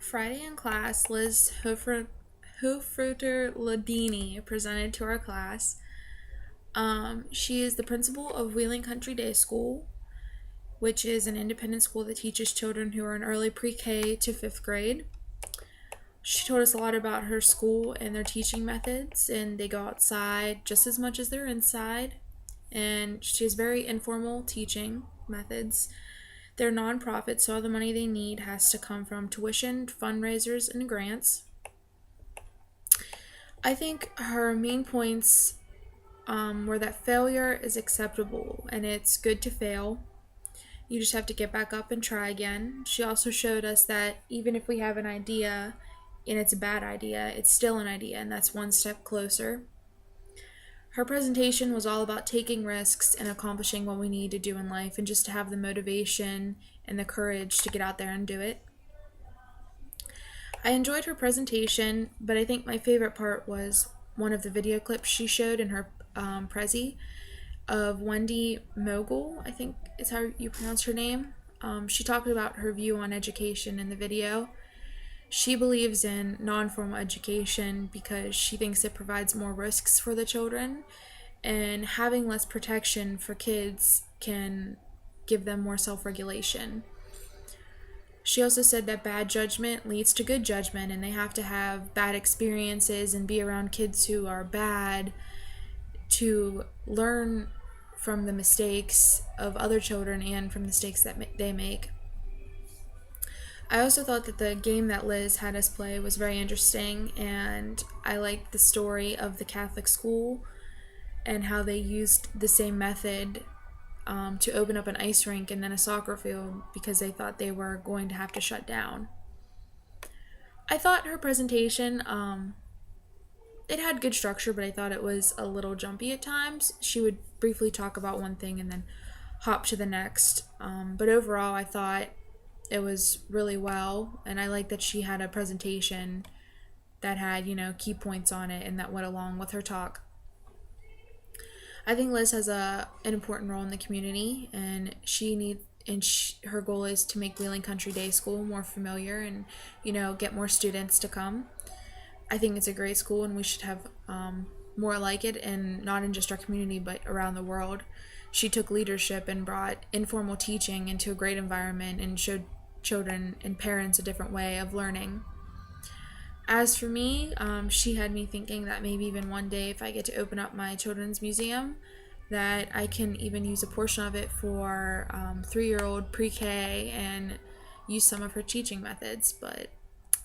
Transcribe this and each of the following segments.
Friday in class, Liz Hofreuter Landini presented to our class. She is the principal of Wheeling Country Day School, which is an independent school that teaches children who are in early pre-K to fifth grade. She told us a lot about her school and their teaching methods, and they go outside just as much as they're inside. And she has very informal teaching methods. They're nonprofit, so all the money they need has to come from tuition, fundraisers, and grants. I think her main points were that failure is acceptable and it's good to fail. You just have to get back up and try again. She also showed us that even if we have an idea and it's a bad idea, it's still an idea, and that's one step closer. Her presentation was all about taking risks and accomplishing what we need to do in life, and just to have the motivation and the courage to get out there and do it. I enjoyed her presentation, but I think my favorite part was one of the video clips she showed in her Prezi of Wendy Mogul, I think is how you pronounce her name. She talked about her view on education in the video. She believes in non-formal education because she thinks it provides more risks for the children, and having less protection for kids can give them more self-regulation. She also said that bad judgment leads to good judgment, and they have to have bad experiences and be around kids who are bad to learn from the mistakes of other children and from the mistakes that they make. I also thought that the game that Liz had us play was very interesting, and I liked the story of the Catholic school and how they used the same method to open up an ice rink and then a soccer field because they thought they were going to have to shut down. I thought her presentation, it had good structure, but I thought it was a little jumpy at times. She would briefly talk about one thing and then hop to the next. But overall, I thought it was really well, and I like that she had a presentation that had, key points on it and that went along with her talk. I think Liz has an important role in the community, and her goal is to make Wheeling Country Day School more familiar and, get more students to come. I think it's a great school, and we should have more like it, and not in just our community, but around the world. She took leadership and brought informal teaching into a great environment and showed children and parents a different way of learning. As for me, she had me thinking that maybe even one day, if I get to open up my children's museum, that I can even use a portion of it for 3-year-old pre-K and use some of her teaching methods. But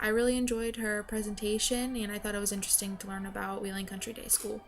I really enjoyed her presentation, and I thought it was interesting to learn about Wheeling Country Day School.